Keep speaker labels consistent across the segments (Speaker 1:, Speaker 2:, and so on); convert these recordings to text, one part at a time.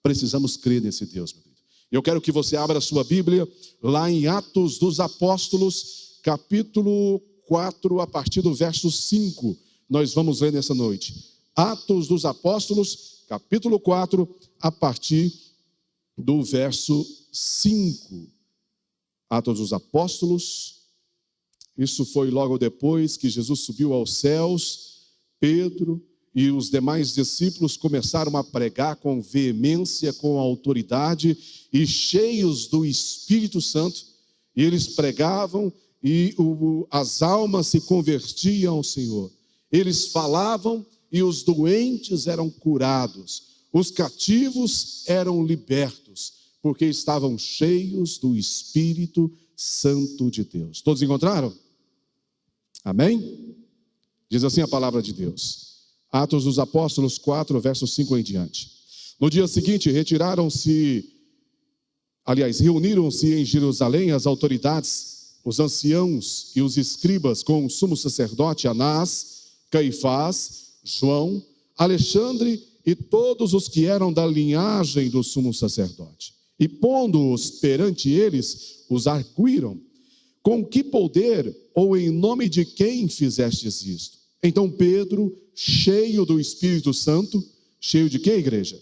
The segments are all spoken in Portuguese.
Speaker 1: Precisamos crer nesse Deus, meu querido. Eu quero que você abra a sua Bíblia lá em Atos dos Apóstolos, capítulo 4, a partir do verso 5. Nós vamos ler nessa noite. Atos dos Apóstolos, capítulo 4, a partir do verso 5. Atos dos Apóstolos. Isso foi logo depois que Jesus subiu aos céus. Pedro e os demais discípulos começaram a pregar com veemência, com autoridade e cheios do Espírito Santo. E eles pregavam e as almas se convertiam ao Senhor. Eles falavam e os doentes eram curados. Os cativos eram libertos, porque estavam cheios do Espírito Santo de Deus. Todos encontraram? Amém? Diz assim a palavra de Deus. Atos dos Apóstolos 4, verso 5 em diante. No dia seguinte, reuniram-se em Jerusalém as autoridades, os anciãos e os escribas com o sumo sacerdote Anás, Caifás, João, Alexandre e todos os que eram da linhagem do sumo sacerdote. E pondo-os perante eles, os arguíram: com que poder ou em nome de quem fizestes isto? Então Pedro, cheio do Espírito Santo, cheio de quê, igreja?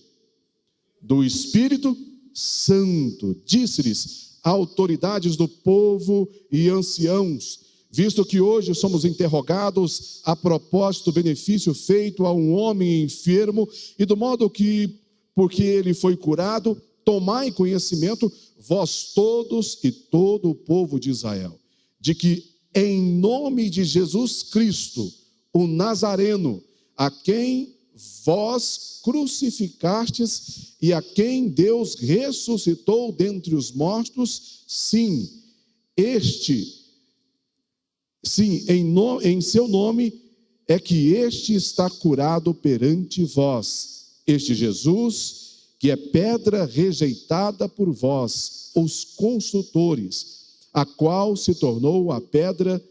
Speaker 1: Do Espírito Santo, disse-lhes: autoridades do povo e anciãos, visto que hoje somos interrogados a propósito do benefício feito a um homem enfermo, e do modo que, porque ele foi curado, tomai conhecimento, vós todos e todo o povo de Israel, de que em nome de Jesus Cristo, o Nazareno, a quem vós crucificastes e a quem Deus ressuscitou dentre os mortos, em seu nome é que este está curado perante vós. Este Jesus, que é pedra rejeitada por vós, os construtores, a qual se tornou a pedra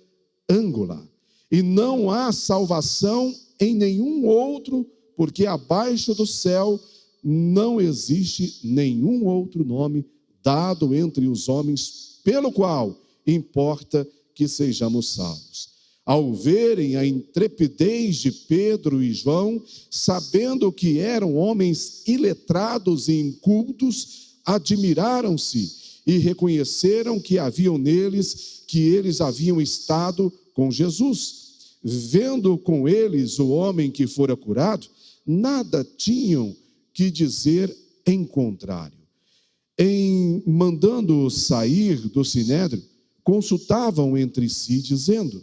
Speaker 1: ângular. E não há salvação em nenhum outro, porque abaixo do céu não existe nenhum outro nome dado entre os homens, pelo qual importa que sejamos salvos. Ao verem a intrepidez de Pedro e João, sabendo que eram homens iletrados e incultos, admiraram-se e reconheceram que haviam neles, que eles haviam estado com Jesus. Vendo com eles o homem que fora curado, nada tinham que dizer em contrário. Em mandando-os sair do sinédrio, consultavam entre si, dizendo: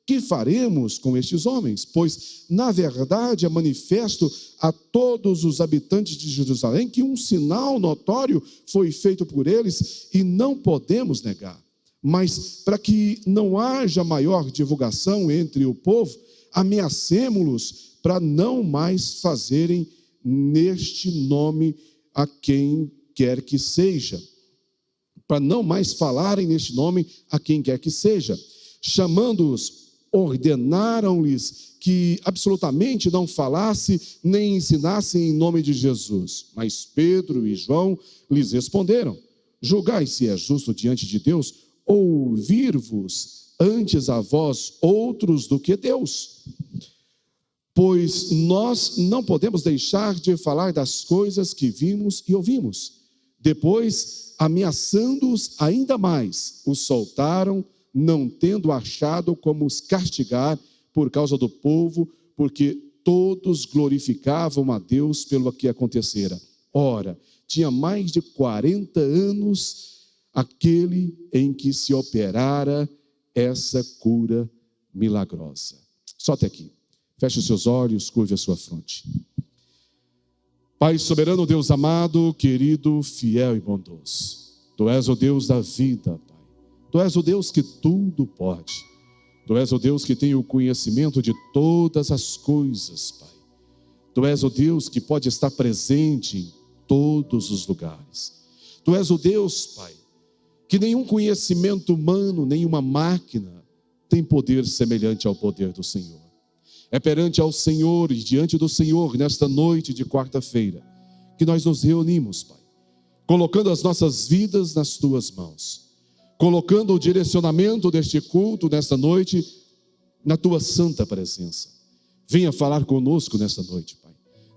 Speaker 1: que faremos com estes homens? Pois, na verdade, é manifesto a todos os habitantes de Jerusalém que um sinal notório foi feito por eles e não podemos negar. Mas, para que não haja maior divulgação entre o povo, ameacemo-los para não mais fazerem neste nome a quem quer que seja. Para não mais falarem neste nome a quem quer que seja. Chamando-os, ordenaram-lhes que absolutamente não falasse nem ensinasse em nome de Jesus. Mas Pedro e João lhes responderam: julgai se é justo diante de Deus ouvir-vos antes a vós outros do que Deus. Pois nós não podemos deixar de falar das coisas que vimos e ouvimos. Depois, ameaçando-os ainda mais, os soltaram, não tendo achado como os castigar por causa do povo, porque todos glorificavam a Deus pelo que acontecera. Ora, tinha mais de 40 anos aquele em que se operara essa cura milagrosa. Só até aqui. Feche os seus olhos, curve a sua fronte. Pai soberano, Deus amado, querido, fiel e bondoso. Tu és o Deus da vida, Pai. Tu és o Deus que tudo pode. Tu és o Deus que tem o conhecimento de todas as coisas, Pai. Tu és o Deus que pode estar presente em todos os lugares. Tu és o Deus, Pai, que nenhum conhecimento humano, nenhuma máquina tem poder semelhante ao poder do Senhor. É perante ao Senhor e diante do Senhor, nesta noite de quarta-feira, que nós nos reunimos, Pai, colocando as nossas vidas nas Tuas mãos, colocando o direcionamento deste culto nesta noite na Tua santa presença. Venha falar conosco nesta noite, Pai.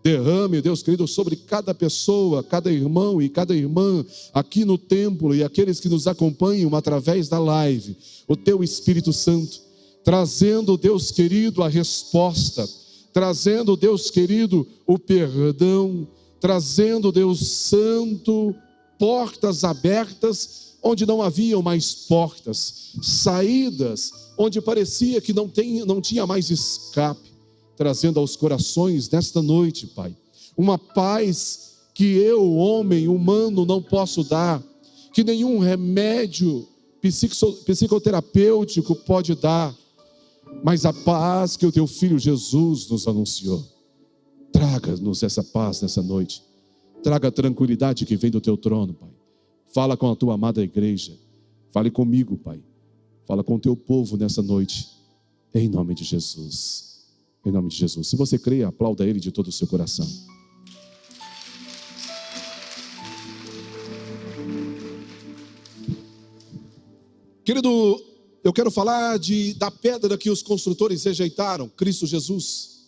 Speaker 1: Derrame, Deus querido, sobre cada pessoa, cada irmão e cada irmã aqui no templo e aqueles que nos acompanham através da live, o Teu Espírito Santo, trazendo, Deus querido, a resposta, trazendo, Deus querido, o perdão, trazendo, Deus Santo, portas abertas onde não haviam mais portas, saídas onde parecia que não tinha mais escape, trazendo aos corações nesta noite, Pai, uma paz que eu, homem, humano, não posso dar, que nenhum remédio psicoterapêutico pode dar, mas a paz que o Teu Filho Jesus nos anunciou. Traga-nos essa paz nessa noite, traga a tranquilidade que vem do Teu trono, Pai. Fala com a Tua amada igreja, fale comigo, Pai, fala com o Teu povo nessa noite, em nome de Jesus. Em nome de Jesus. Se você crê, aplauda Ele de todo o seu coração. Querido, eu quero falar da pedra que os construtores rejeitaram, Cristo Jesus.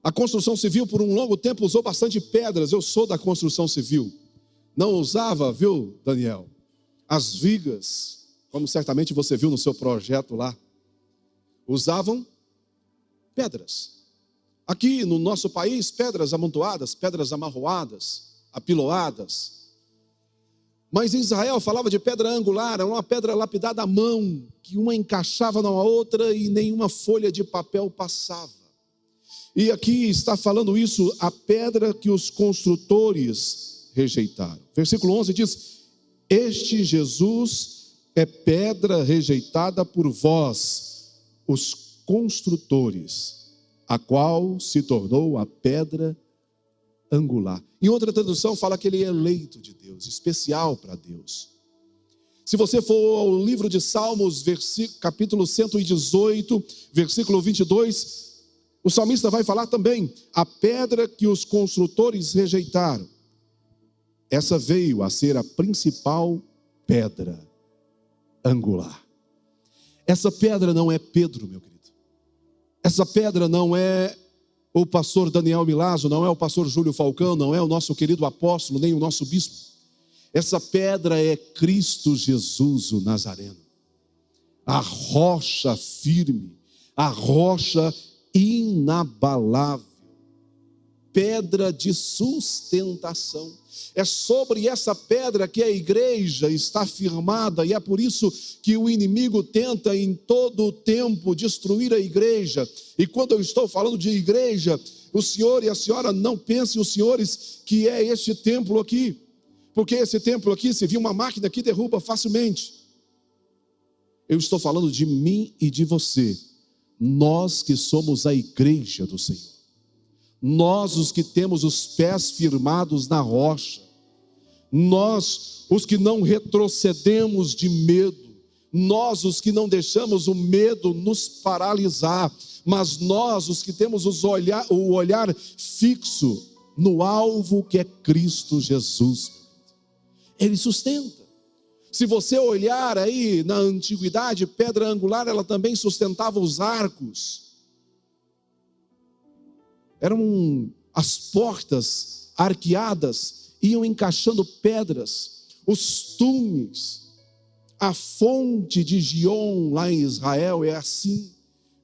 Speaker 1: A construção civil por um longo tempo usou bastante pedras. Eu sou da construção civil. Não usava, viu, Daniel, as vigas, como certamente você viu no seu projeto lá. Usavam pedras. Aqui no nosso país, pedras amontoadas, pedras amarroadas, apiloadas. Mas em Israel falava de pedra angular, era uma pedra lapidada à mão, que uma encaixava na outra e nenhuma folha de papel passava. E aqui está falando isso, a pedra que os construtores rejeitaram. Versículo 11 diz: este Jesus é pedra rejeitada por vós, os construtores, a qual se tornou a pedra angular. Em outra tradução fala que ele é eleito de Deus, especial para Deus. Se você for ao livro de Salmos, capítulo 118, versículo 22, o salmista vai falar também, a pedra que os construtores rejeitaram, essa veio a ser a principal pedra angular. Essa pedra não é Pedro, meu querido. Essa pedra não é o pastor Daniel Milazzo, não é o pastor Júlio Falcão, não é o nosso querido apóstolo, nem o nosso bispo. Essa pedra é Cristo Jesus, o Nazareno. A rocha firme, a rocha inabalável, pedra de sustentação. É sobre essa pedra que a igreja está firmada, e é por isso que o inimigo tenta em todo o tempo destruir a igreja. E quando eu estou falando de igreja, o senhor e a senhora não pensem, os senhores, que é este templo aqui, porque esse templo aqui, se vir uma máquina que derruba facilmente. Eu estou falando de mim e de você, nós que somos a igreja do Senhor, nós os que temos os pés firmados na rocha, nós os que não retrocedemos de medo, nós os que não deixamos o medo nos paralisar, mas nós os que temos o olhar fixo no alvo que é Cristo Jesus. Ele sustenta. Se você olhar aí na antiguidade, pedra angular, ela também sustentava os arcos. Eram as portas arqueadas, iam encaixando pedras, os túneis, a fonte de Gion lá em Israel é assim.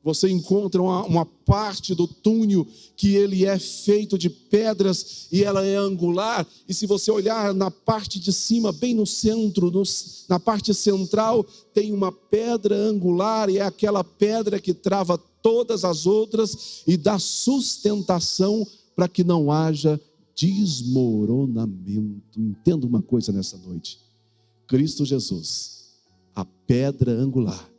Speaker 1: Você encontra uma parte do túnel que ele é feito de pedras e ela é angular. E se você olhar na parte de cima, bem no centro, na parte central, tem uma pedra angular, e é aquela pedra que trava todas as outras e dá sustentação para que não haja desmoronamento. Entenda uma coisa nessa noite: Cristo Jesus, a pedra angular,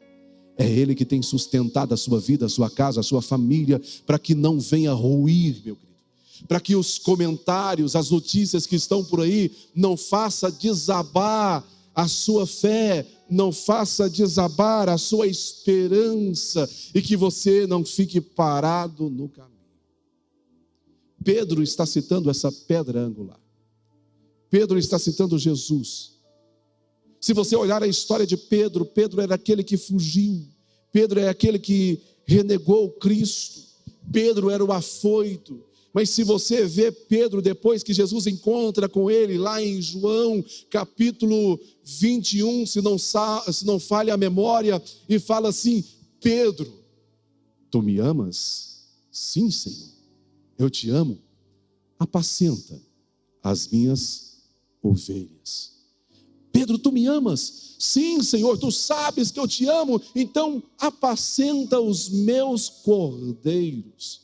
Speaker 1: é Ele que tem sustentado a sua vida, a sua casa, a sua família, para que não venha ruir, meu querido, para que os comentários, as notícias que estão por aí, não faça desabar a sua fé, não faça desabar a sua esperança, e que você não fique parado no caminho. Pedro está citando essa pedra angular. Pedro está citando Jesus. Se você olhar a história de Pedro, Pedro era aquele que fugiu. Pedro é aquele que renegou Cristo. Pedro era o afoito. Mas se você vê Pedro depois que Jesus encontra com ele lá em João capítulo 21, se não falha a memória, e fala assim: Pedro, tu me amas? Sim, Senhor, eu te amo. Apacenta as minhas ovelhas. Pedro, tu me amas? Sim, Senhor, tu sabes que eu te amo, então apacenta os meus cordeiros.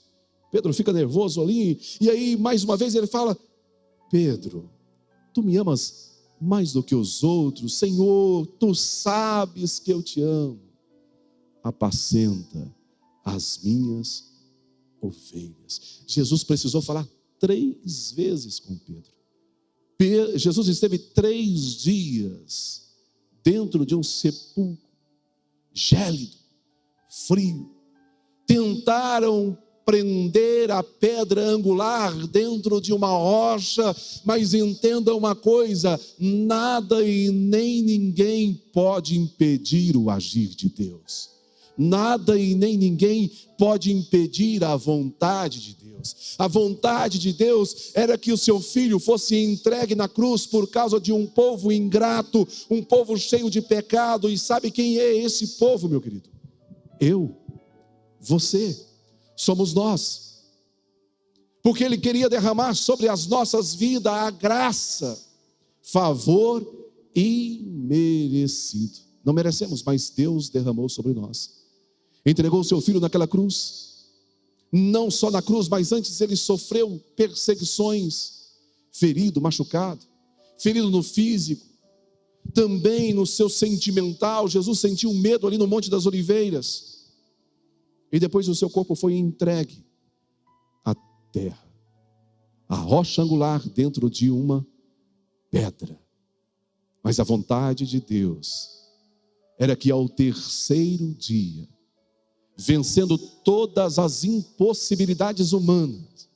Speaker 1: Pedro fica nervoso ali, e aí mais uma vez ele fala: Pedro, tu me amas mais do que os outros? Senhor, tu sabes que eu te amo. Apacenta as minhas ovelhas. Jesus precisou falar 3 vezes com Pedro. Jesus esteve 3 dias dentro de um sepulcro gélido, frio. Tentaram prender a pedra angular dentro de uma rocha, mas entenda uma coisa: nada e nem ninguém pode impedir o agir de Deus. Nada e nem ninguém pode impedir a vontade de Deus. A vontade de Deus era que o seu filho fosse entregue na cruz por causa de um povo ingrato, um povo cheio de pecado. E sabe quem é esse povo, meu querido? Eu, você, somos nós. Porque Ele queria derramar sobre as nossas vidas a graça, favor imerecido. Não merecemos, mas Deus derramou sobre nós. Entregou o seu filho naquela cruz. Não só na cruz, mas antes ele sofreu perseguições, ferido, machucado, ferido no físico, também no seu sentimental. Jesus sentiu medo ali no Monte das Oliveiras, e depois o seu corpo foi entregue à terra, a rocha angular dentro de uma pedra. Mas a vontade de Deus era que ao 3º dia, vencendo todas as impossibilidades humanas,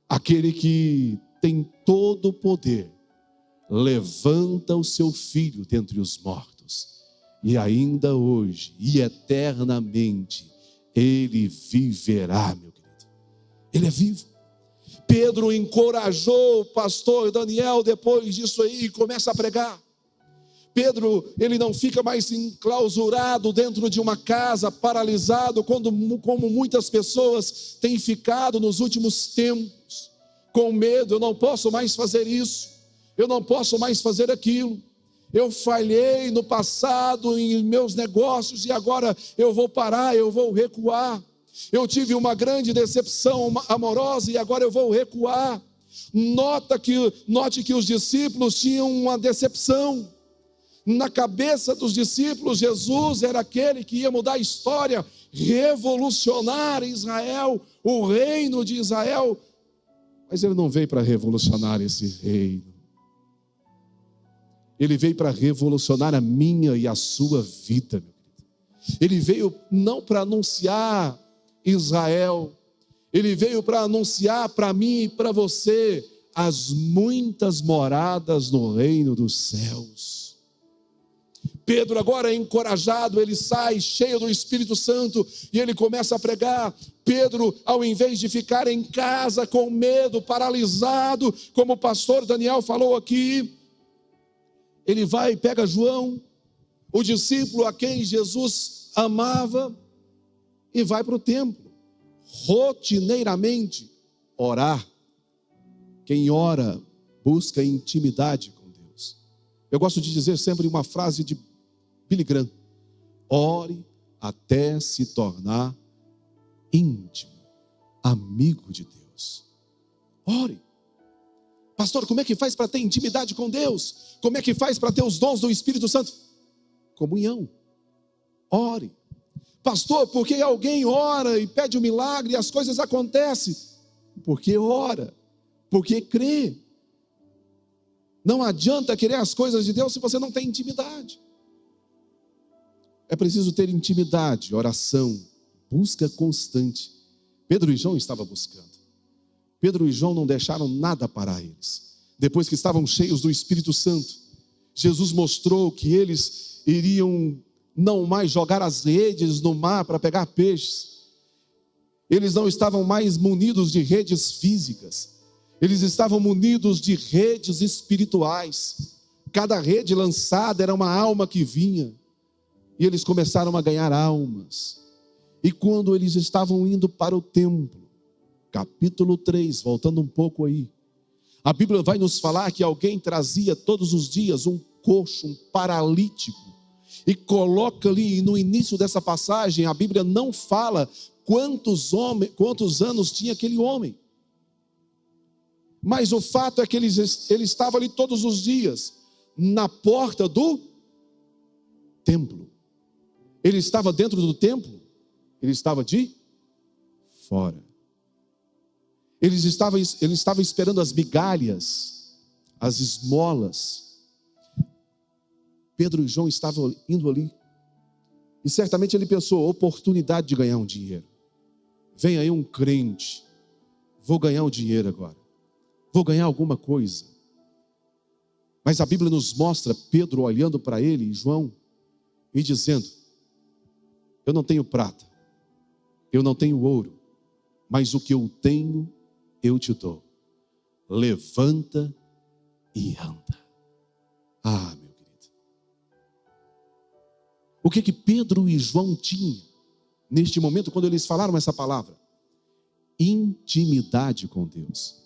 Speaker 1: aquele que tem todo o poder, levanta o seu filho dentre os mortos, e ainda hoje e eternamente ele viverá, meu querido. Ele é vivo. Pedro encorajou o pastor Daniel depois disso aí e começa a pregar. Pedro, ele não fica mais enclausurado dentro de uma casa, paralisado, como muitas pessoas têm ficado nos últimos tempos, com medo. Eu não posso mais fazer isso, eu não posso mais fazer aquilo. Eu falhei no passado em meus negócios e agora eu vou parar, eu vou recuar. Eu tive uma grande decepção amorosa e agora eu vou recuar. Note que os discípulos tinham uma decepção. Na cabeça dos discípulos, Jesus era aquele que ia mudar a história, revolucionar Israel, o reino de Israel. Mas ele não veio para revolucionar esse reino. Ele veio para revolucionar a minha e a sua vida, meu querido. Ele veio não para anunciar Israel, ele veio para anunciar para mim e para você as muitas moradas no reino dos céus. Pedro agora é encorajado, ele sai cheio do Espírito Santo e ele começa a pregar. Pedro, ao invés de ficar em casa com medo, paralisado, como o pastor Daniel falou aqui, ele vai e pega João, o discípulo a quem Jesus amava, e vai para o templo, rotineiramente orar. Quem ora busca intimidade com Deus. Eu gosto de dizer sempre uma frase de Billy Graham: ore até se tornar íntimo, amigo de Deus. Ore. Pastor, como é que faz para ter intimidade com Deus? Como é que faz para ter os dons do Espírito Santo? Comunhão. Ore. Pastor, porque alguém ora e pede um milagre e as coisas acontecem? Porque ora, porque crê. Não adianta querer as coisas de Deus se você não tem intimidade. É preciso ter intimidade, oração, busca constante. Pedro e João estavam buscando. Pedro e João não deixaram nada parar eles. Depois que estavam cheios do Espírito Santo, Jesus mostrou que eles iriam não mais jogar as redes no mar para pegar peixes. Eles não estavam mais munidos de redes físicas. Eles estavam munidos de redes espirituais. Cada rede lançada era uma alma que vinha. E eles começaram a ganhar almas. E quando eles estavam indo para o templo, capítulo 3, voltando um pouco aí, a Bíblia vai nos falar que alguém trazia todos os dias um coxo, um paralítico, e coloca ali, e no início dessa passagem, a Bíblia não fala quantos anos tinha aquele homem. Mas o fato é que ele estava ali todos os dias, na porta do templo. Ele estava dentro do templo? Ele estava de fora. Ele estava esperando as migalhas, as esmolas. Pedro e João estavam indo ali. E certamente ele pensou, oportunidade de ganhar um dinheiro. Vem aí um crente, vou ganhar um dinheiro agora. Vou ganhar alguma coisa. Mas a Bíblia nos mostra Pedro olhando para ele e João e dizendo, eu não tenho prata, eu não tenho ouro, mas o que eu tenho eu te dou. Levanta e anda. Ah, meu querido. O que Pedro e João tinham neste momento quando eles falaram essa palavra? Intimidade com Deus.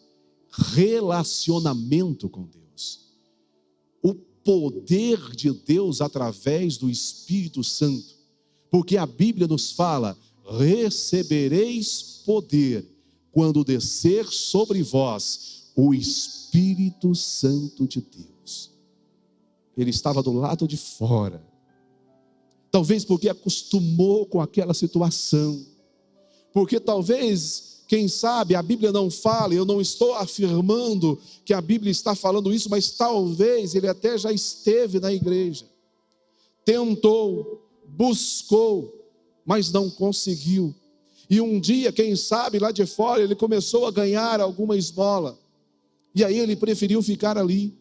Speaker 1: Relacionamento com Deus. O poder de Deus através do Espírito Santo. Porque a Bíblia nos fala, recebereis poder quando descer sobre vós o Espírito Santo de Deus. Ele estava do lado de fora. Talvez porque acostumou com aquela situação. Porque talvez, quem sabe, a Bíblia não fala, eu não estou afirmando que a Bíblia está falando isso, mas talvez ele até já esteve na igreja. Tentou, buscou, mas não conseguiu. E um dia, quem sabe, lá de fora, ele começou a ganhar alguma esmola. E aí ele preferiu ficar ali.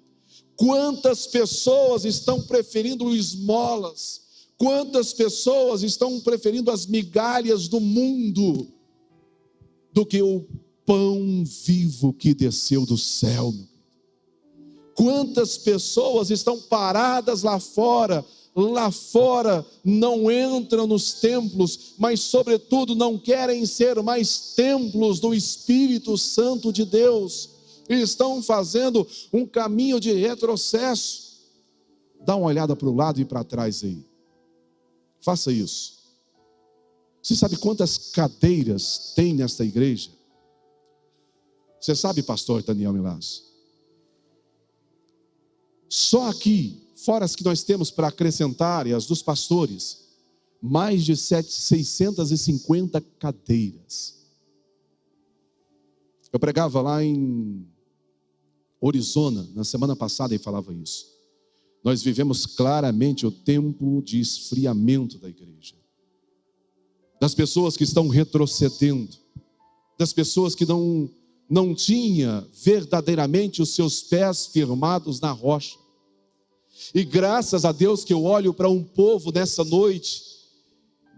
Speaker 1: Quantas pessoas estão preferindo esmolas? Quantas pessoas estão preferindo as migalhas do mundo do que o pão vivo que desceu do céu? Quantas pessoas estão paradas lá fora não entram nos templos, mas sobretudo não querem ser mais templos do Espírito Santo de Deus, e estão fazendo um caminho de retrocesso. Dá uma olhada para o lado e para trás aí. Faça isso. Você sabe quantas cadeiras tem nesta igreja? Você sabe, pastor Daniel Milazzo? Só aqui, fora as que nós temos para acrescentar e as dos pastores, mais de 650 cadeiras. Eu pregava lá em Arizona, na semana passada, e falava isso. Nós vivemos claramente o tempo de esfriamento da igreja. Das pessoas que estão retrocedendo. Das pessoas que não tinham verdadeiramente os seus pés firmados na rocha. E graças a Deus que eu olho para um povo nessa noite,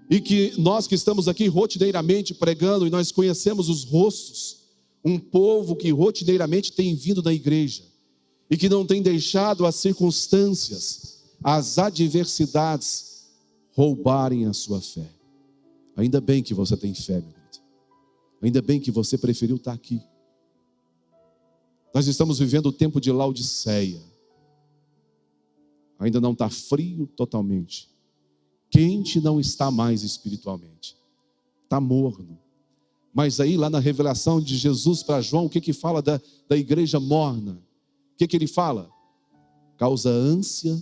Speaker 1: e que nós que estamos aqui rotineiramente pregando, e nós conhecemos os rostos, um povo que rotineiramente tem vindo na igreja, e que não tem deixado as circunstâncias, as adversidades, roubarem a sua fé. Ainda bem que você tem fé, meu querido. Ainda bem que você preferiu estar aqui. Nós estamos vivendo o tempo de Laodiceia. Ainda não está frio totalmente. Quente não está mais espiritualmente. Está morno. Mas aí lá na revelação de Jesus para João, o que fala da igreja morna? O que ele fala? Causa ânsia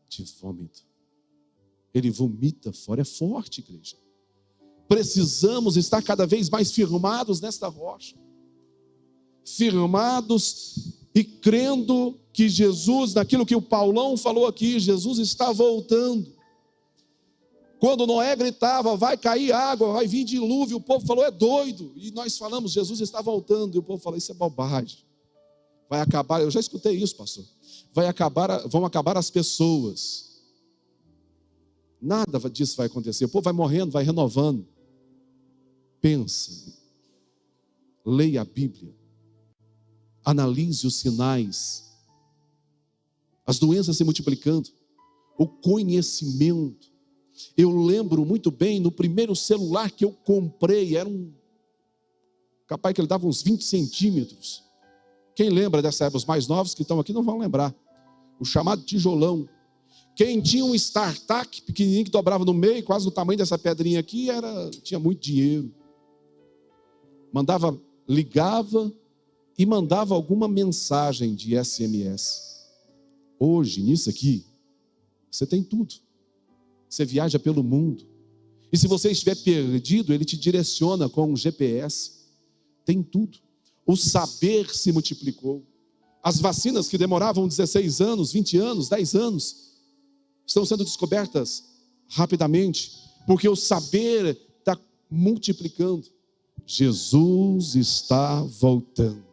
Speaker 1: de vômito. Ele vomita fora. É forte, igreja. Precisamos estar cada vez mais firmados nesta rocha. Firmados e crendo que Jesus, naquilo que o Paulão falou aqui, Jesus está voltando. Quando Noé gritava, vai cair água, vai vir dilúvio, o povo falou, é doido. E nós falamos, Jesus está voltando. E o povo falou, isso é bobagem. Vai acabar, eu já escutei isso, pastor. Vão acabar as pessoas. Nada disso vai acontecer. O povo vai morrendo, vai renovando. Pensa. Leia a Bíblia. Analise os sinais. As doenças se multiplicando. O conhecimento. Eu lembro muito bem, no primeiro celular que eu comprei, era capaz que ele dava uns 20 centímetros. Quem lembra dessa época? Os mais novos que estão aqui não vão lembrar. O chamado tijolão. Quem tinha um StarTAC pequenininho que dobrava no meio, quase do tamanho dessa pedrinha aqui, tinha muito dinheiro. Ligava e mandava alguma mensagem de SMS. Hoje, nisso aqui, você tem tudo. Você viaja pelo mundo. E se você estiver perdido, ele te direciona com um GPS. Tem tudo. O saber se multiplicou. As vacinas que demoravam 16 anos, 20 anos, 10 anos, estão sendo descobertas rapidamente, porque o saber está multiplicando. Jesus está voltando.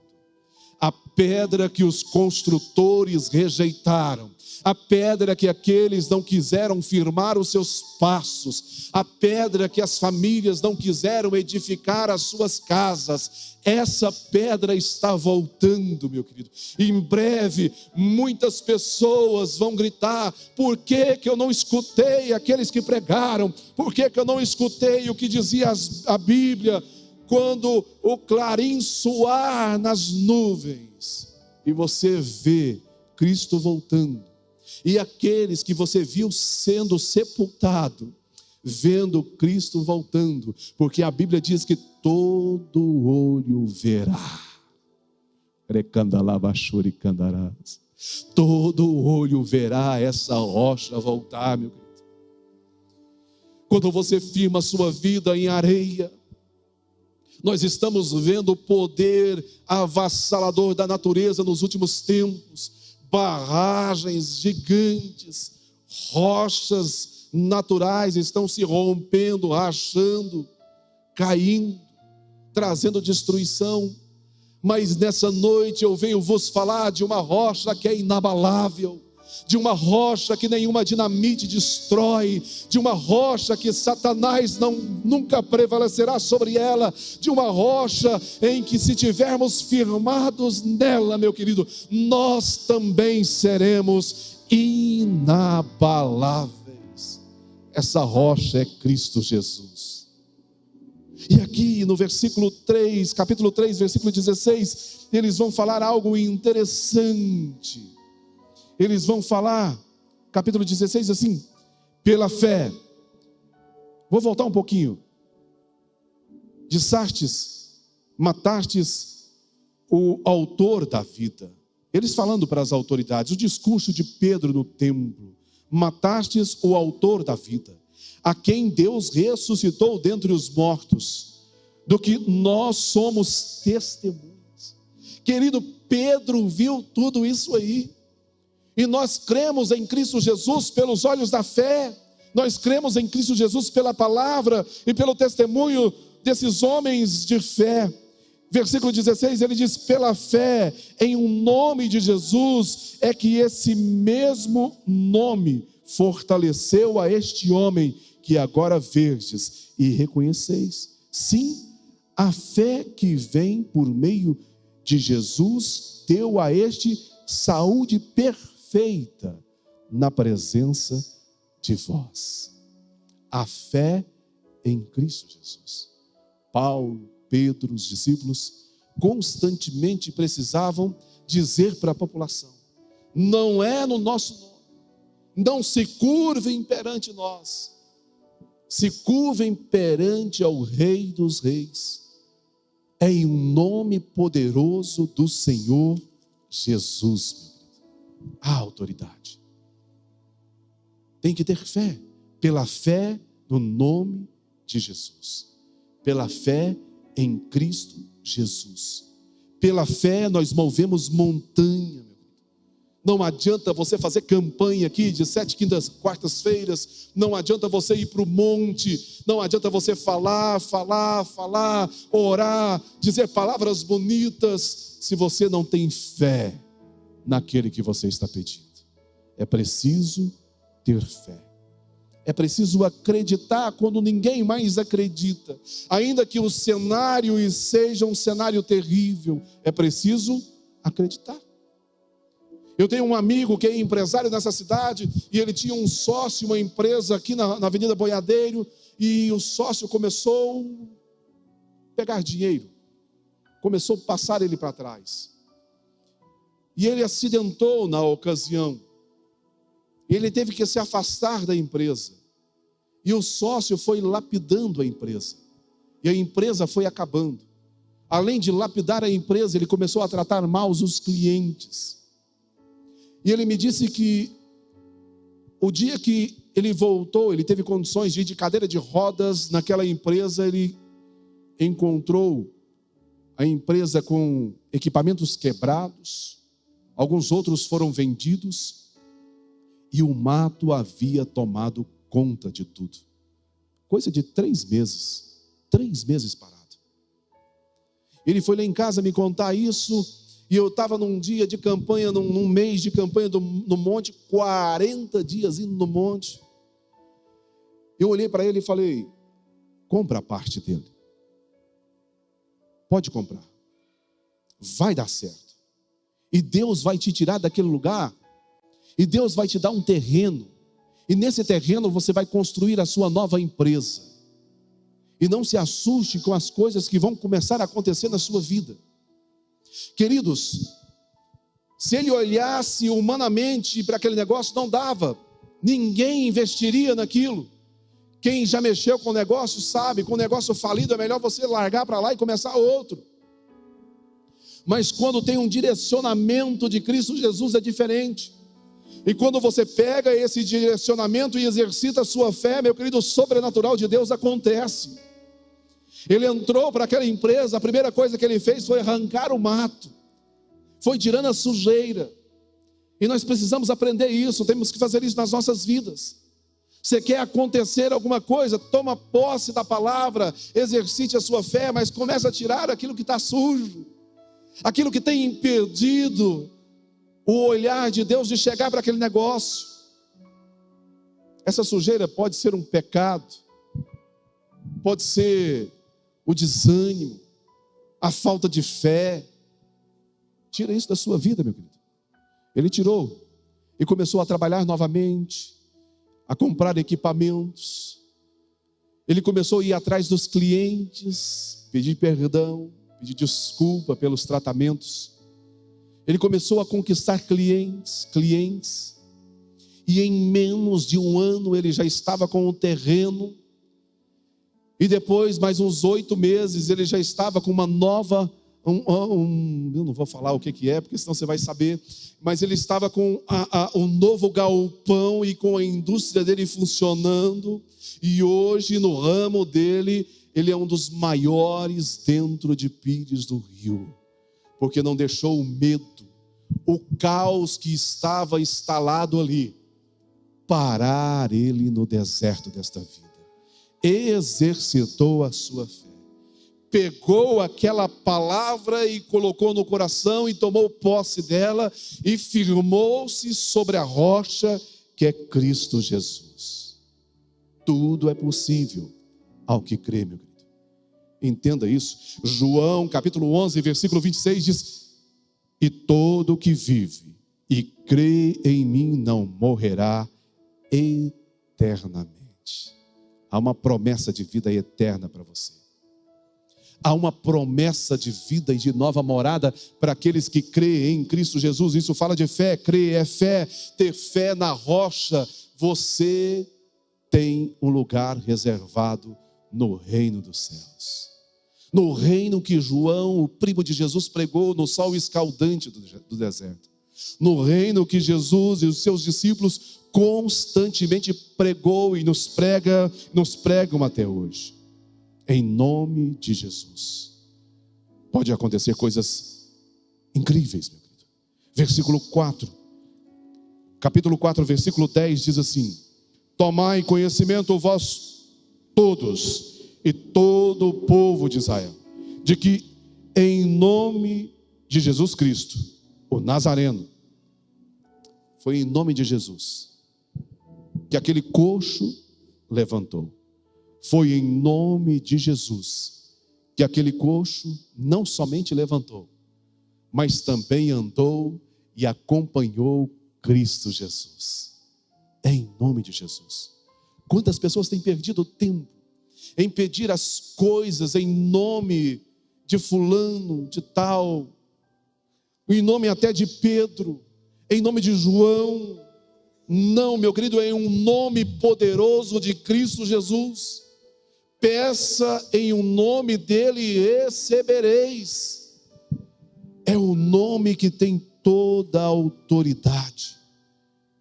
Speaker 1: A pedra que os construtores rejeitaram, a pedra que aqueles não quiseram firmar os seus passos, a pedra que as famílias não quiseram edificar as suas casas, essa pedra está voltando, meu querido. Em breve, muitas pessoas vão gritar, por que eu não escutei aqueles que pregaram? Por que eu não escutei o que dizia a Bíblia? Quando o clarim soar nas nuvens e você vê Cristo voltando, e aqueles que você viu sendo sepultado, vendo Cristo voltando, porque a Bíblia diz que todo olho verá. Todo olho verá essa rocha voltar, meu querido. Quando você firma a sua vida em areia, nós estamos vendo o poder avassalador da natureza nos últimos tempos. Barragens gigantes, rochas naturais estão se rompendo, rachando, caindo, trazendo destruição. Mas nessa noite eu venho vos falar de uma rocha que é inabalável, de uma rocha que nenhuma dinamite destrói, de uma rocha que Satanás nunca prevalecerá sobre ela, de uma rocha em que, se tivermos firmados nela, meu querido, nós também seremos inabaláveis. Essa rocha é Cristo Jesus. E aqui no versículo 3, capítulo 3, versículo 16, eles vão falar algo interessante. Eles vão falar, capítulo 16, assim, pela fé. Vou voltar um pouquinho. Matastes o autor da vida. Eles falando para as autoridades, o discurso de Pedro no templo. Matastes o autor da vida, a quem Deus ressuscitou dentre os mortos, do que nós somos testemunhas. Querido, Pedro viu tudo isso aí. E nós cremos em Cristo Jesus pelos olhos da fé. Nós cremos em Cristo Jesus pela palavra e pelo testemunho desses homens de fé. Versículo 16, ele diz, pela fé em um nome de Jesus, é que esse mesmo nome fortaleceu a este homem que agora verdes e reconheceis. Sim, a fé que vem por meio de Jesus deu a este saúde perfeita na presença de vós. A fé em Cristo Jesus. Paulo, Pedro, os discípulos constantemente precisavam dizer para a população, não é no nosso nome, não se curvem perante nós, se curvem perante ao Rei dos Reis, é em um nome poderoso do Senhor Jesus. A autoridade. Tem que ter fé, pela fé no nome de Jesus, pela fé em Cristo Jesus. Pela fé nós movemos montanha, meu querido. Não adianta você fazer campanha aqui de 7 quartas-feiras, não adianta você ir para o monte, não adianta você falar, orar, dizer palavras bonitas, se você não tem fé naquele que você está pedindo. É preciso ter fé. É preciso acreditar quando ninguém mais acredita. Ainda que o cenário seja um cenário terrível, é preciso acreditar. Eu tenho um amigo que é empresário nessa cidade, e ele tinha um sócio, uma empresa aqui na Avenida Boiadeiro, e o sócio começou a pegar dinheiro, começou a passar ele para trás. E ele acidentou na ocasião. Ele teve que se afastar da empresa. E o sócio foi lapidando a empresa. E a empresa foi acabando. Além de lapidar a empresa, ele começou a tratar mal os clientes. E ele me disse que o dia que ele voltou, ele teve condições de ir de cadeira de rodas naquela empresa, ele encontrou a empresa com equipamentos quebrados, alguns outros foram vendidos, e o mato havia tomado conta de tudo. Coisa de 3 meses parado. Ele foi lá em casa me contar isso, e eu estava num dia de campanha, num mês de campanha no monte, 40 dias indo no monte. Eu olhei para ele e falei: compra a parte dele. Pode comprar. Vai dar certo. E Deus vai te tirar daquele lugar, e Deus vai te dar um terreno, e nesse terreno você vai construir a sua nova empresa. E não se assuste com as coisas que vão começar a acontecer na sua vida. Queridos, se ele olhasse humanamente para aquele negócio, não dava. Ninguém investiria naquilo. Quem já mexeu com o negócio sabe, com o negócio falido é melhor você largar para lá e começar outro. Mas quando tem um direcionamento de Cristo Jesus é diferente. E quando você pega esse direcionamento e exercita a sua fé, meu querido, o sobrenatural de Deus acontece. Ele entrou para aquela empresa, a primeira coisa que ele fez foi arrancar o mato, foi tirando a sujeira. E nós precisamos aprender isso, temos que fazer isso nas nossas vidas. Você quer acontecer alguma coisa, toma posse da palavra, exercite a sua fé, mas começa a tirar aquilo que está sujo, aquilo que tem impedido o olhar de Deus de chegar para aquele negócio. Essa sujeira pode ser um pecado, pode ser o desânimo, a falta de fé. Tira isso da sua vida, meu querido. Ele tirou e começou a trabalhar novamente, a comprar equipamentos. Ele começou a ir atrás dos clientes, pedir perdão, pedir desculpa pelos tratamentos. Ele começou a conquistar clientes, e em menos de 1 ano ele já estava com o terreno. E depois, mais uns 8 meses, ele já estava com uma nova, eu não vou falar o que é, porque senão você vai saber, mas ele estava com um novo galpão e com a indústria dele funcionando, e hoje no ramo dele, ele é um dos maiores dentro de Pires do Rio, porque não deixou o medo, o caos que estava instalado ali, parar ele no deserto desta vida. Exercitou a sua fé, pegou aquela palavra e colocou no coração e tomou posse dela e firmou-se sobre a rocha que é Cristo Jesus. Tudo é possível ao que crê, meu querido. Entenda isso. João capítulo 11, versículo 26 diz: e todo que vive e crê em mim não morrerá eternamente. Há uma promessa de vida eterna para você. Há uma promessa de vida e de nova morada para aqueles que creem em Cristo Jesus. Isso fala de fé, crer é fé, ter fé na rocha. Você tem um lugar reservado no reino dos céus. No reino que João, o primo de Jesus, pregou no sol escaldante do deserto. No reino que Jesus e os seus discípulos constantemente pregou e nos pregam até hoje. Em nome de Jesus. Pode acontecer coisas incríveis, meu querido. Versículo 4. capítulo 4, versículo 10 diz assim: tomai conhecimento vós todos e todo o povo de Israel, de que em nome de Jesus Cristo, o Nazareno, foi em nome de Jesus que aquele coxo levantou. Foi em nome de Jesus que aquele coxo não somente levantou, mas também andou e acompanhou Cristo Jesus. É em nome de Jesus. Quantas pessoas têm perdido tempo em pedir as coisas em nome de fulano, de tal, em nome até de Pedro, em nome de João. Não, meu querido, é em um nome poderoso de Cristo Jesus. Peça em um nome dele e recebereis. É o nome que tem toda a autoridade,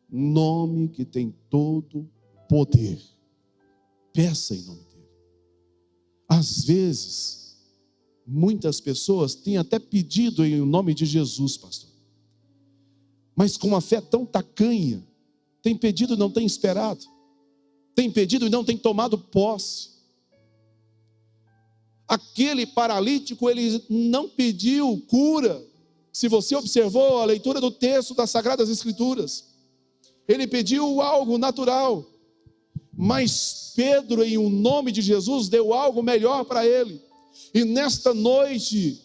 Speaker 1: nome que tem todo poder. Peça em nome dele. Às vezes, muitas pessoas têm até pedido em nome de Jesus, pastor, mas com uma fé tão tacanha, tem pedido e não tem esperado, tem pedido e não tem tomado posse. Aquele paralítico, ele não pediu cura. Se você observou a leitura do texto das Sagradas Escrituras, ele pediu algo natural, mas Pedro, em o nome de Jesus, deu algo melhor para ele. E nesta noite,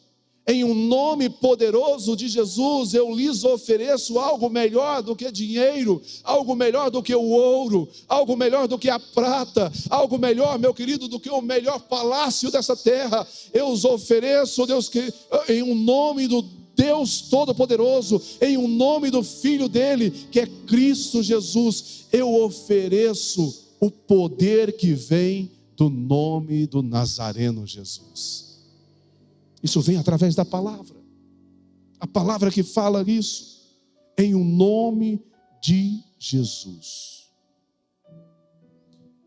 Speaker 1: em um nome poderoso de Jesus, eu lhes ofereço algo melhor do que dinheiro, algo melhor do que o ouro, algo melhor do que a prata, algo melhor, meu querido, do que o melhor palácio dessa terra. Eu os ofereço, Deus, que em um nome do Deus Todo-Poderoso, em um nome do Filho dele, que é Cristo Jesus, eu ofereço o poder que vem do nome do Nazareno Jesus. Isso vem através da palavra. A palavra que fala isso, em um nome de Jesus.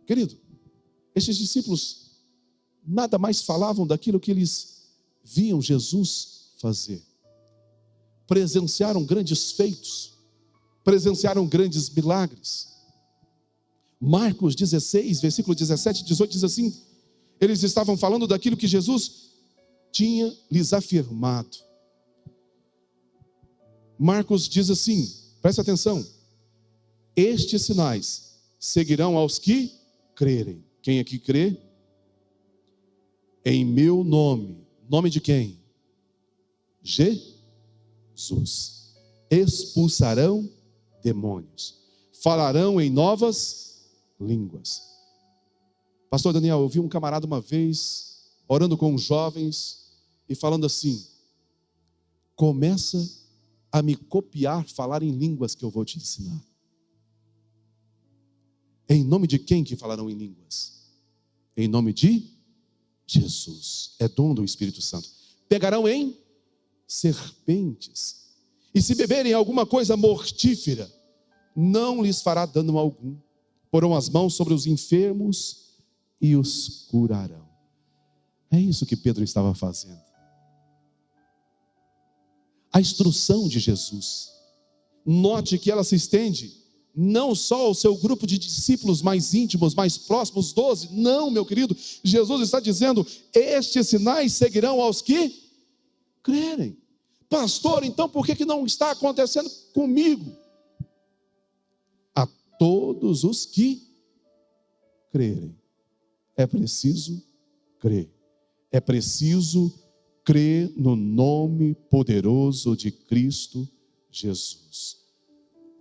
Speaker 1: Querido, esses discípulos nada mais falavam daquilo que eles viam Jesus fazer. Presenciaram grandes feitos, presenciaram grandes milagres. Marcos 16, versículo 17 e 18 diz assim: eles estavam falando daquilo que Jesus tinha lhes afirmado. Marcos diz assim, presta atenção: estes sinais seguirão aos que crerem. Quem aqui crê? Em meu nome. Nome de quem? Jesus. Expulsarão demônios, falarão em novas línguas. Pastor Daniel, eu vi um camarada uma vez orando com os jovens e falando assim: começa a me copiar, falar em línguas que eu vou te ensinar. Em nome de quem que falarão em línguas? Em nome de Jesus. É dom do Espírito Santo. Pegarão em serpentes, e se beberem alguma coisa mortífera, não lhes fará dano algum. Porão as mãos sobre os enfermos e os curarão. É isso que Pedro estava fazendo. A instrução de Jesus, note que ela se estende não só ao seu grupo de discípulos mais íntimos, mais próximos, 12, não, meu querido, Jesus está dizendo: estes sinais seguirão aos que crerem. Pastor, então por que não está acontecendo comigo? A todos os que crerem. É preciso crer. É preciso crer no nome poderoso de Cristo Jesus.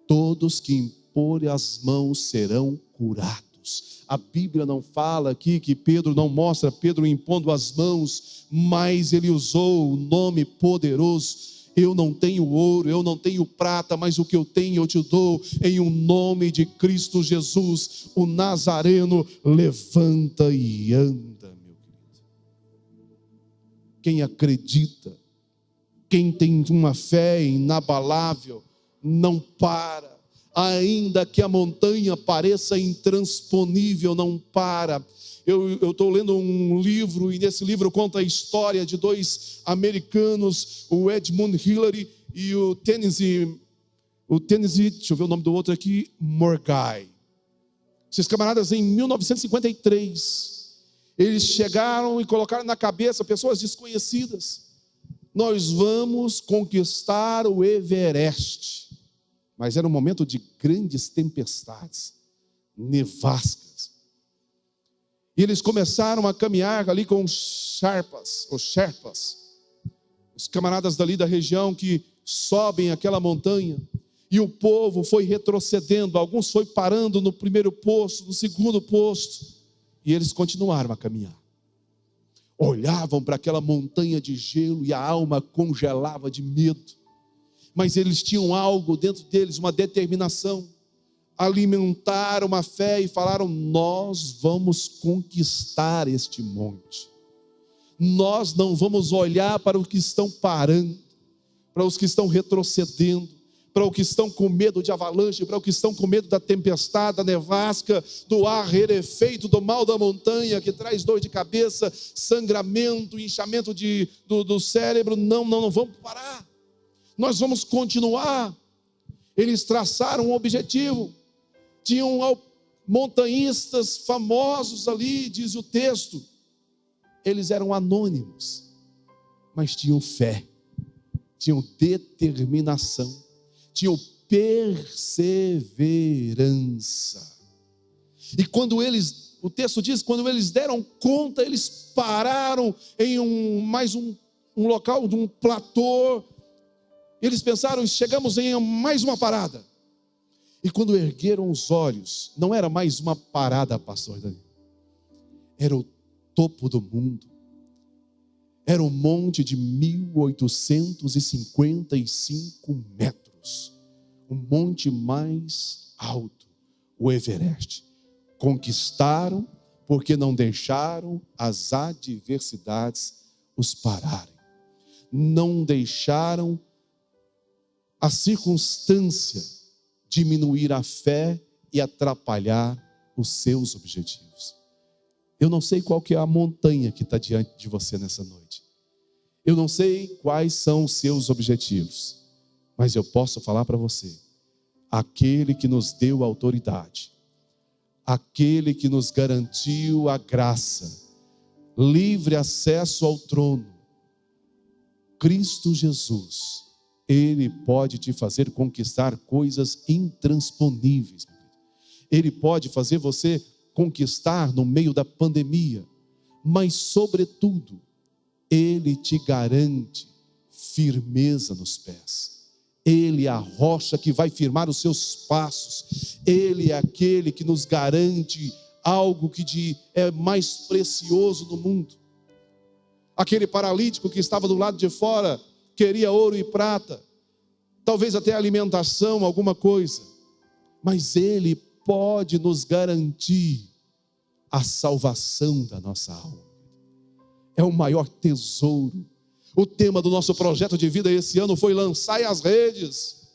Speaker 1: Todos que imporem as mãos serão curados. A Bíblia não fala aqui que Pedro não mostra Pedro impondo as mãos, mas ele usou o nome poderoso. Eu não tenho ouro, eu não tenho prata, mas o que eu tenho eu te dou. Em um nome de Cristo Jesus, o Nazareno levanta e anda, meu querido. Quem acredita, quem tem uma fé inabalável, não para. Ainda que a montanha pareça intransponível, não para. Eu estou lendo um livro, e nesse livro conta a história de dois americanos, o Edmund Hillary e o o Tennessee, deixa eu ver o nome do outro aqui, Morgai. Esses camaradas em 1953, eles chegaram e colocaram na cabeça, pessoas desconhecidas, nós vamos conquistar o Everest. Mas era um momento de grandes tempestades, nevascas. E eles começaram a caminhar ali com os Sherpas, os camaradas dali da região que sobem aquela montanha. E o povo foi retrocedendo, alguns foi parando no primeiro posto, no segundo posto, e eles continuaram a caminhar. Olhavam para aquela montanha de gelo e a alma congelava de medo. Mas eles tinham algo dentro deles, uma determinação. Alimentaram uma fé e falaram: nós vamos conquistar este monte. Nós não vamos olhar para os que estão parando, para os que estão retrocedendo, para os que estão com medo de avalanche, para os que estão com medo da tempestade, da nevasca, do ar rarefeito, do mal da montanha, que traz dor de cabeça, sangramento, inchamento do cérebro. Não vamos parar. Nós vamos continuar. Eles traçaram um objetivo. Tinham montanhistas famosos ali, diz o texto. Eles eram anônimos, mas tinham fé, tinham determinação, tinham perseverança. E quando eles, o texto diz, quando eles deram conta, eles pararam em um local, de um platô. Eles pensaram: chegamos em mais uma parada. E quando ergueram os olhos, não era mais uma parada, pastor Daniel. Era o topo do mundo. Era um monte de 1.855 metros. O monte mais alto, o Everest. Conquistaram porque não deixaram as adversidades os pararem. Não deixaram a circunstância diminuir a fé e atrapalhar os seus objetivos. Eu não sei qual que é a montanha que está diante de você nessa noite. Eu não sei quais são os seus objetivos. Mas eu posso falar para você: aquele que nos deu a autoridade, aquele que nos garantiu a graça, livre acesso ao trono, Cristo Jesus, Ele pode te fazer conquistar coisas intransponíveis. Ele pode fazer você conquistar no meio da pandemia, mas sobretudo, Ele te garante firmeza nos pés. Ele é a rocha que vai firmar os seus passos. Ele é aquele que nos garante algo que é mais precioso no mundo. Aquele paralítico que estava do lado de fora queria ouro e prata, talvez até alimentação, alguma coisa, mas Ele pode nos garantir a salvação da nossa alma. É o maior tesouro. O tema do nosso projeto de vida esse ano foi lançai as redes.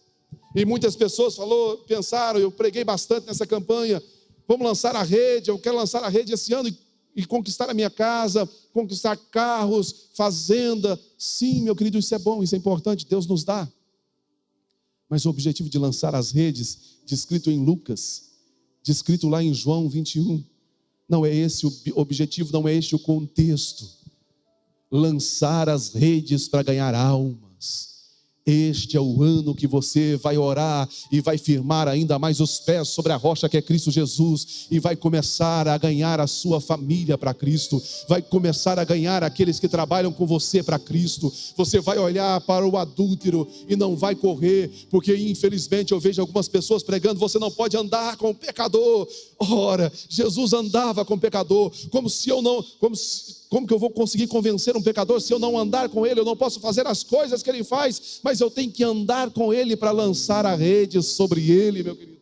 Speaker 1: E muitas pessoas pensaram, eu preguei bastante nessa campanha, vamos lançar a rede, eu quero lançar a rede esse ano e conquistar a minha casa, conquistar carros, fazenda. Sim, meu querido, isso é bom, isso é importante, Deus nos dá. Mas o objetivo de lançar as redes, descrito em Lucas, descrito lá em João 21, não é esse o objetivo, não é este o contexto. Lançar as redes para ganhar almas. Este é o ano que você vai orar e vai firmar ainda mais os pés sobre a rocha que é Cristo Jesus, e vai começar a ganhar a sua família para Cristo, vai começar a ganhar aqueles que trabalham com você para Cristo. Você vai olhar para o adúltero e não vai correr, porque infelizmente eu vejo algumas pessoas pregando: você não pode andar com o pecador. Ora, Jesus andava com o pecador. Como que eu vou conseguir convencer um pecador se eu não andar com ele? Eu não posso fazer as coisas que ele faz, mas eu tenho que andar com ele para lançar a rede sobre ele, meu querido.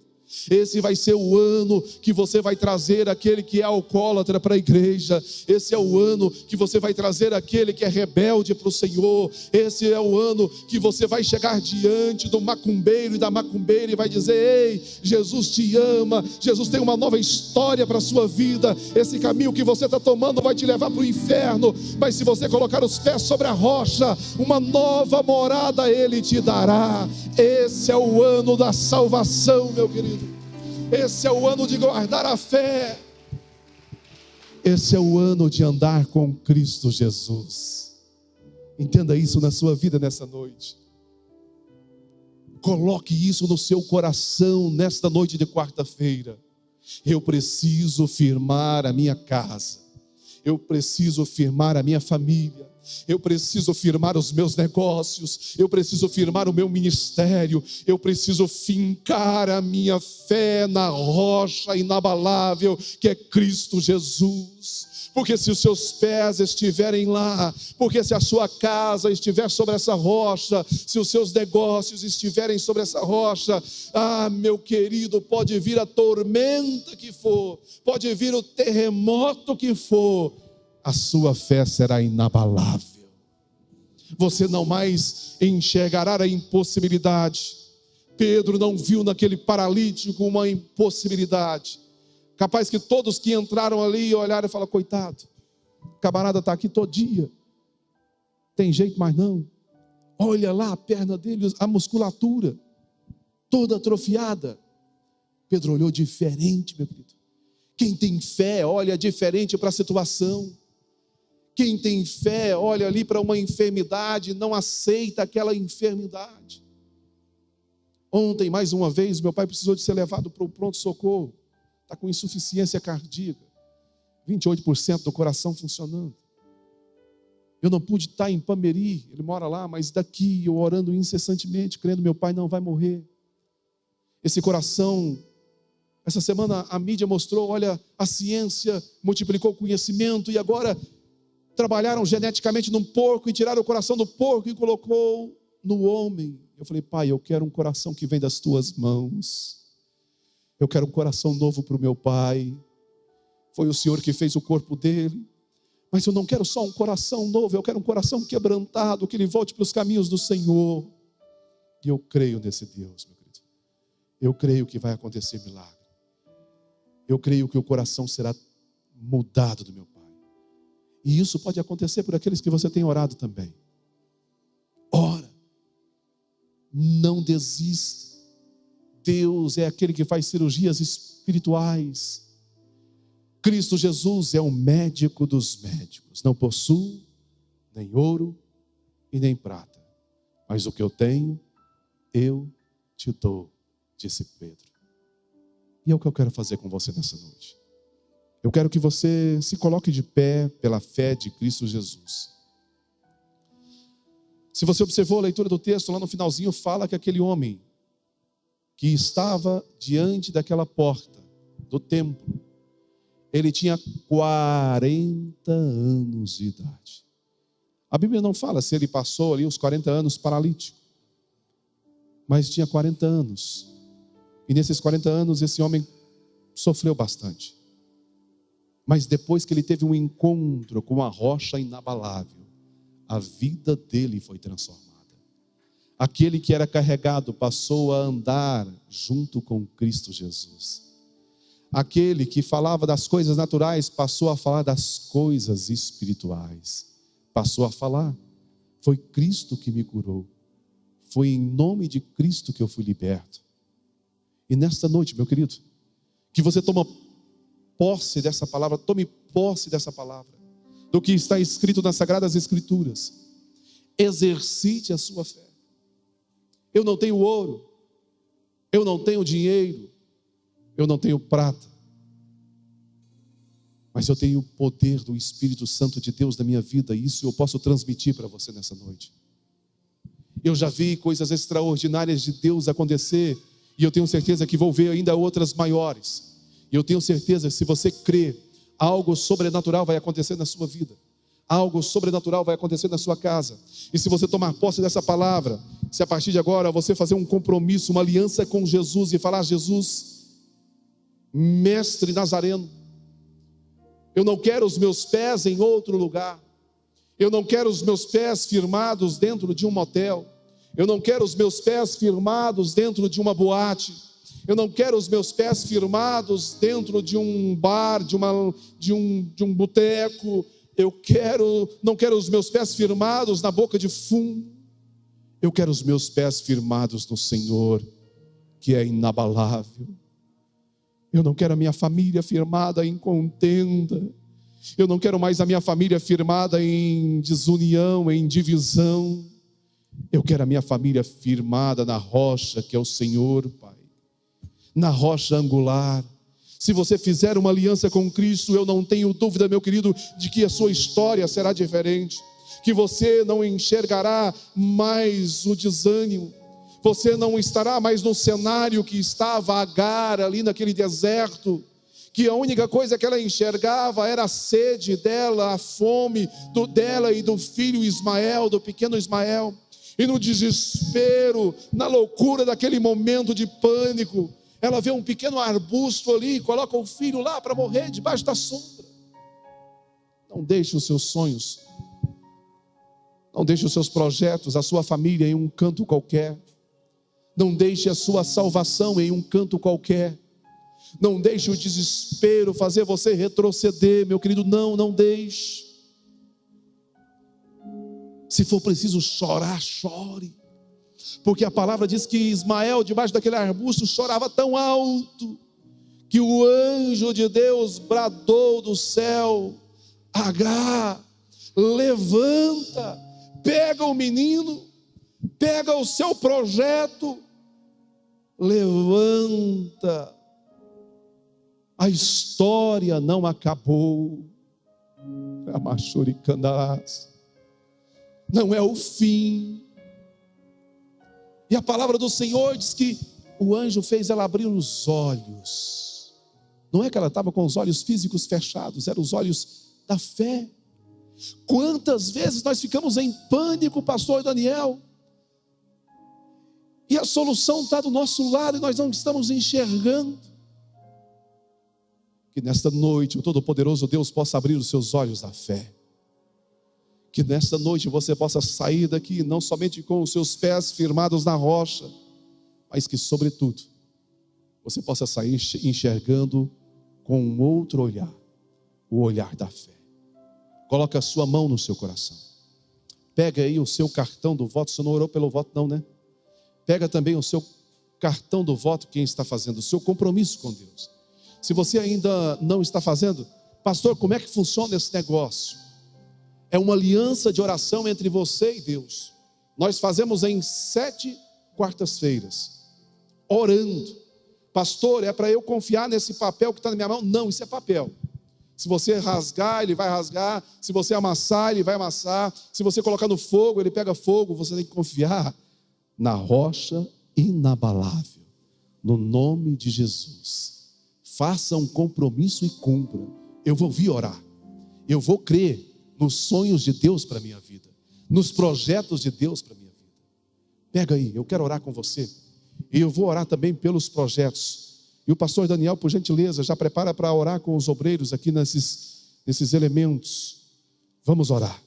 Speaker 1: Esse vai ser o ano que você vai trazer aquele que é alcoólatra para a igreja. Esse é o ano que você vai trazer aquele que é rebelde para o Senhor. Esse é o ano que você vai chegar diante do macumbeiro e da macumbeira e vai dizer: ei, Jesus te ama, Jesus tem uma nova história para a sua vida. Esse caminho que você está tomando vai te levar para o inferno, mas se você colocar os pés sobre a rocha, uma nova morada Ele te dará. Esse é o ano da salvação, meu querido. Esse é o ano de guardar a fé. Esse é o ano de andar com Cristo Jesus. Entenda isso na sua vida nessa noite. Coloque isso no seu coração nesta noite de quarta-feira. Eu preciso firmar a minha casa. Eu preciso firmar a minha família. Eu preciso firmar os meus negócios. Eu preciso firmar o meu ministério. Eu preciso fincar a minha fé na rocha inabalável que é Cristo Jesus. Porque se os seus pés estiverem lá, porque se a sua casa estiver sobre essa rocha, se os seus negócios estiverem sobre essa rocha, meu querido, pode vir a tormenta que for, pode vir o terremoto que for, a sua fé será inabalável. Você não mais enxergará a impossibilidade. Pedro não viu naquele paralítico uma impossibilidade. Capaz que todos que entraram ali olharam e falaram: coitado, o camarada está aqui todo dia, tem jeito mais não. Olha lá a perna dele, a musculatura toda atrofiada. Pedro olhou diferente, meu querido. Quem tem fé olha diferente para a situação. Quem tem fé olha ali para uma enfermidade, não aceita aquela enfermidade. Ontem, mais uma vez, meu pai precisou de ser levado para o pronto-socorro. Está com insuficiência cardíaca, 28% do coração funcionando. Eu não pude estar em Pameri, ele mora lá, mas daqui eu orando incessantemente, crendo meu pai não vai morrer. Esse coração, essa semana a mídia mostrou, olha, a ciência multiplicou o conhecimento e agora trabalharam geneticamente num porco e tiraram o coração do porco e colocou no homem. Eu falei: pai, eu quero um coração que vem das tuas mãos. Eu quero um coração novo para o meu pai. Foi o Senhor que fez o corpo dele. Mas eu não quero só um coração novo, eu quero um coração quebrantado, que ele volte para os caminhos do Senhor. E eu creio nesse Deus, meu querido. Eu creio que vai acontecer milagre. Eu creio que o coração será mudado do meu pai. E isso pode acontecer por aqueles que você tem orado também. Ora, não desista. Deus é aquele que faz cirurgias espirituais. Cristo Jesus é o médico dos médicos. Não possuo nem ouro e nem prata, mas o que eu tenho, eu te dou, disse Pedro. E é o que eu quero fazer com você nessa noite. Eu quero que você se coloque de pé pela fé de Cristo Jesus. Se você observou a leitura do texto, lá no finalzinho fala que aquele homem que estava diante daquela porta do templo, ele tinha 40 anos de idade. A Bíblia não fala se ele passou ali os 40 anos paralítico, mas tinha 40 anos. E nesses 40 anos esse homem sofreu bastante. Mas depois que ele teve um encontro com a rocha inabalável, a vida dele foi transformada. Aquele que era carregado passou a andar junto com Cristo Jesus. Aquele que falava das coisas naturais passou a falar das coisas espirituais. Passou a falar: foi Cristo que me curou. Foi em nome de Cristo que eu fui liberto. E nesta noite, meu querido, que você tome posse dessa palavra, do que está escrito nas Sagradas Escrituras. Exercite a sua fé. Eu não tenho ouro, eu não tenho dinheiro, eu não tenho prata, mas eu tenho o poder do Espírito Santo de Deus na minha vida, e isso eu posso transmitir para você nessa noite. Eu já vi coisas extraordinárias de Deus acontecer, e eu tenho certeza que vou ver ainda outras maiores. E eu tenho certeza que se você crer, algo sobrenatural vai acontecer na sua vida. Algo sobrenatural vai acontecer na sua casa. E se você tomar posse dessa palavra, se a partir de agora você fazer um compromisso, uma aliança com Jesus e falar: Jesus, Mestre Nazareno, eu não quero os meus pés em outro lugar. Eu não quero os meus pés firmados dentro de um motel. Eu não quero os meus pés firmados dentro de uma boate. Eu não quero os meus pés firmados dentro de um bar, de um boteco. Não quero os meus pés firmados na boca de fumo. Eu quero os meus pés firmados no Senhor, que é inabalável. Eu não quero a minha família firmada em contenda. Eu não quero mais a minha família firmada em desunião, em divisão. Eu quero a minha família firmada na rocha, que é o Senhor, Pai. Na rocha angular. Se você fizer uma aliança com Cristo, eu não tenho dúvida, meu querido, de que a sua história será diferente. Que você não enxergará mais o desânimo. Você não estará mais no cenário que estava Agar ali naquele deserto, que a única coisa que ela enxergava era a sede dela, a fome dela e do filho Ismael, do pequeno Ismael. E no desespero, na loucura daquele momento de pânico, ela vê um pequeno arbusto ali, coloca o filho lá para morrer debaixo da sombra. Não deixe os seus sonhos, não deixe os seus projetos, a sua família em um canto qualquer. Não deixe a sua salvação em um canto qualquer. Não deixe o desespero fazer você retroceder, meu querido. Não deixe. Se for preciso chorar, chore. Porque a palavra diz que Ismael, debaixo daquele arbusto, chorava tão alto, que o anjo de Deus bradou do céu: Agar, levanta, pega o menino, pega o seu projeto, levanta. A história não acabou. Não é o fim. E a palavra do Senhor diz que o anjo fez ela abrir os olhos. Não é que ela estava com os olhos físicos fechados, eram os olhos da fé. Quantas vezes nós ficamos em pânico, pastor Daniel, e a solução está do nosso lado e nós não estamos enxergando. Que nesta noite o Todo-Poderoso Deus possa abrir os seus olhos da fé. Que nesta noite você possa sair daqui não somente com os seus pés firmados na rocha, mas que sobretudo você possa sair enxergando com um outro olhar, o olhar da fé. Coloque a sua mão no seu coração. Pega aí o seu cartão do voto. Você não orou pelo voto não, né? Pega também o seu cartão do voto, quem está fazendo o seu compromisso com Deus. Se você ainda não está fazendo, pastor, como é que funciona esse negócio? É uma aliança de oração entre você e Deus. Nós fazemos em 7 quartas-feiras, orando. Pastor, é para eu confiar nesse papel que está na minha mão? Não, isso é papel. Se você rasgar, ele vai rasgar. Se você amassar, ele vai amassar. Se você colocar no fogo, ele pega fogo. Você tem que confiar na rocha inabalável, no nome de Jesus. Faça um compromisso e cumpra. Eu vou vir orar. Eu vou crer nos sonhos de Deus para a minha vida, nos projetos de Deus para a minha vida. Pega aí, eu quero orar com você. E eu vou orar também pelos projetos. E o pastor Daniel, por gentileza, já prepara para orar com os obreiros aqui nesses elementos. Vamos orar.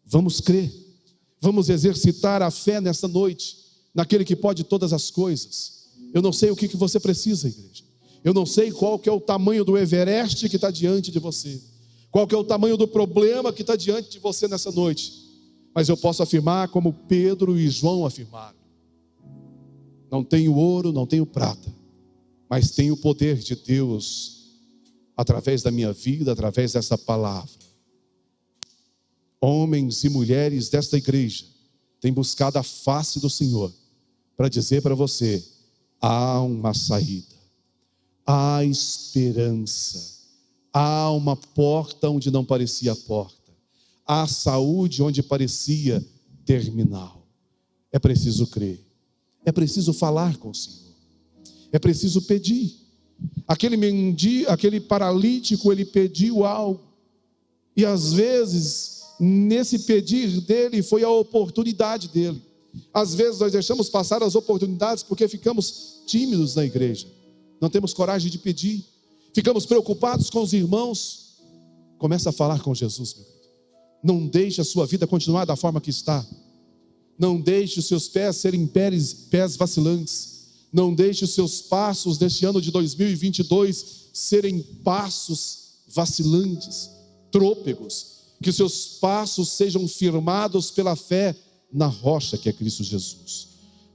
Speaker 1: Vamos crer. Vamos exercitar a fé nesta noite, naquele que pode todas as coisas. Eu não sei o que você precisa, igreja. Eu não sei qual que é o tamanho do Everest que está diante de você. Qual que é o tamanho do problema que está diante de você nessa noite. Mas eu posso afirmar como Pedro e João afirmaram. Não tenho ouro, não tenho prata, mas tenho o poder de Deus através da minha vida, através dessa palavra. Homens e mulheres desta igreja têm buscado a face do Senhor para dizer para você: há uma saída, há esperança, há uma porta onde não parecia porta, há saúde onde parecia terminal. É preciso crer, é preciso falar com o Senhor, é preciso pedir. Aquele paralítico, ele pediu algo, e às vezes nesse pedir dele foi a oportunidade dele. Às vezes nós deixamos passar as oportunidades porque ficamos tímidos na igreja, não temos coragem de pedir. ficamos preocupados com os irmãos. Começa a falar com Jesus, meu querido. Não deixe a sua vida continuar da forma que está. Não deixe os seus pés serem pés vacilantes. Não deixe os seus passos deste ano de 2022 serem passos vacilantes, trôpegos. Que os seus passos sejam firmados pela fé na rocha que é Cristo Jesus.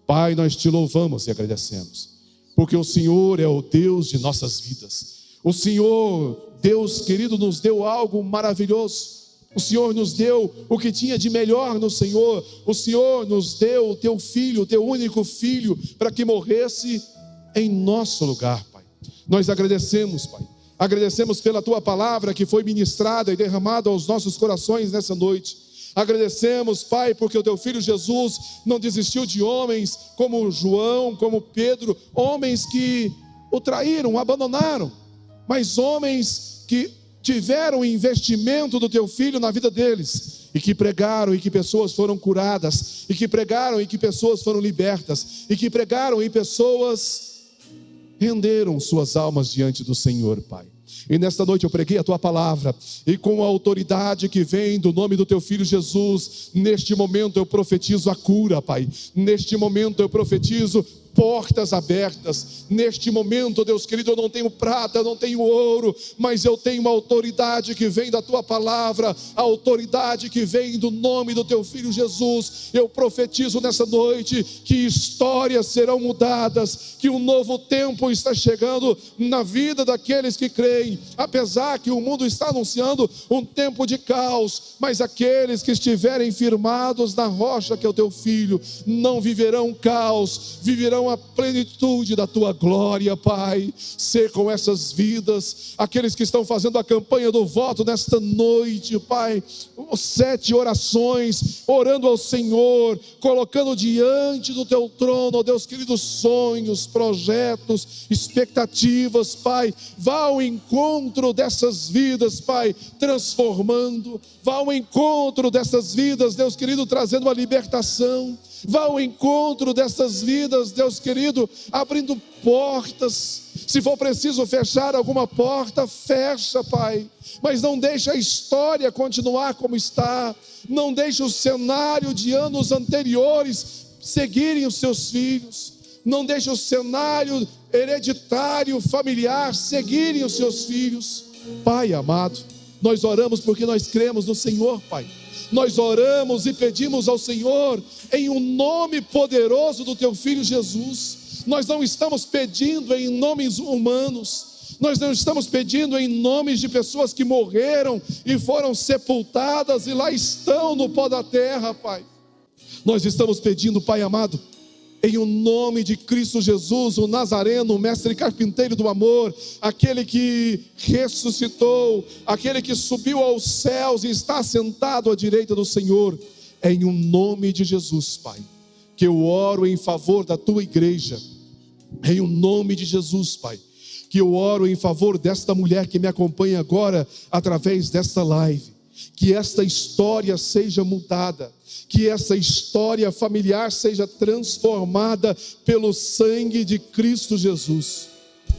Speaker 1: Pai, nós te louvamos e agradecemos, porque o Senhor é o Deus de nossas vidas. O Senhor, Deus querido, nos deu algo maravilhoso. O Senhor nos deu o que tinha de melhor no Senhor. O Senhor nos deu o teu filho, o teu único filho, para que morresse em nosso lugar, Pai. Nós agradecemos, Pai. Agradecemos pela tua palavra que foi ministrada e derramada aos nossos corações nessa noite. Agradecemos, Pai, porque o teu filho Jesus não desistiu de homens como João, como Pedro, homens que o traíram, o abandonaram, mas homens que tiveram o investimento do teu filho na vida deles, e que pregaram e que pessoas foram curadas, e que pregaram e que pessoas foram libertas, e que pregaram e pessoas renderam suas almas diante do Senhor, Pai. E nesta noite eu preguei a tua palavra, e com a autoridade que vem do nome do teu filho Jesus, neste momento eu profetizo a cura, Pai. Neste momento eu profetizo portas abertas. Neste momento, Deus querido, eu não tenho prata, eu não tenho ouro, mas eu tenho uma autoridade que vem da tua palavra, a autoridade que vem do nome do teu filho Jesus. Eu profetizo nessa noite que histórias serão mudadas, que um novo tempo está chegando na vida daqueles que creem, apesar que o mundo está anunciando um tempo de caos, mas aqueles que estiverem firmados na rocha que é o teu filho, não viverão caos, viverão a plenitude da tua glória, Pai. Ser com essas vidas, aqueles que estão fazendo a campanha do voto nesta noite, Pai, 7 orações, orando ao Senhor, colocando diante do teu trono, ó Deus querido, sonhos, projetos, expectativas, Pai. Vá ao encontro dessas vidas, Pai, transformando. Vá ao encontro dessas vidas, Deus querido, trazendo uma libertação. Vá ao encontro dessas vidas, Deus querido, abrindo portas. Se for preciso fechar alguma porta, fecha, Pai. Mas não deixe a história continuar como está. Não deixe o cenário de anos anteriores seguirem os seus filhos. Não deixe o cenário hereditário, familiar, seguirem os seus filhos. Pai amado, nós oramos porque nós cremos no Senhor, Pai. Nós oramos e pedimos ao Senhor em um nome poderoso do teu filho Jesus. Nós não estamos pedindo em nomes humanos, nós não estamos pedindo em nomes de pessoas que morreram e foram sepultadas e lá estão no pó da terra, Pai. Nós estamos pedindo, Pai amado, em o nome de Cristo Jesus, o Nazareno, o mestre carpinteiro do amor, aquele que ressuscitou, aquele que subiu aos céus e está sentado à direita do Senhor. É em o nome de Jesus, Pai, que eu oro em favor da tua igreja. É em o nome de Jesus, Pai, que eu oro em favor desta mulher que me acompanha agora através desta live. Que esta história seja mudada, que essa história familiar seja transformada pelo sangue de Cristo Jesus.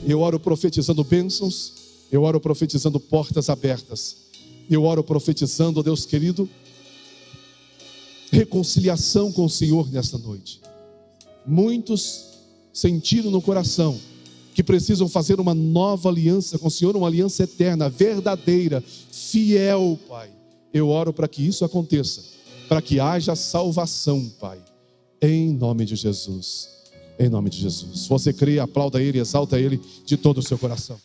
Speaker 1: Eu oro profetizando bênçãos, eu oro profetizando portas abertas, eu oro profetizando, Deus querido, reconciliação com o Senhor nesta noite. Muitos sentiram no coração que precisam fazer uma nova aliança com o Senhor, uma aliança eterna, verdadeira, fiel, Pai. Eu oro para que isso aconteça, para que haja salvação, Pai, em nome de Jesus. Em nome de Jesus. Se você crê, aplauda Ele, exalta Ele de todo o seu coração.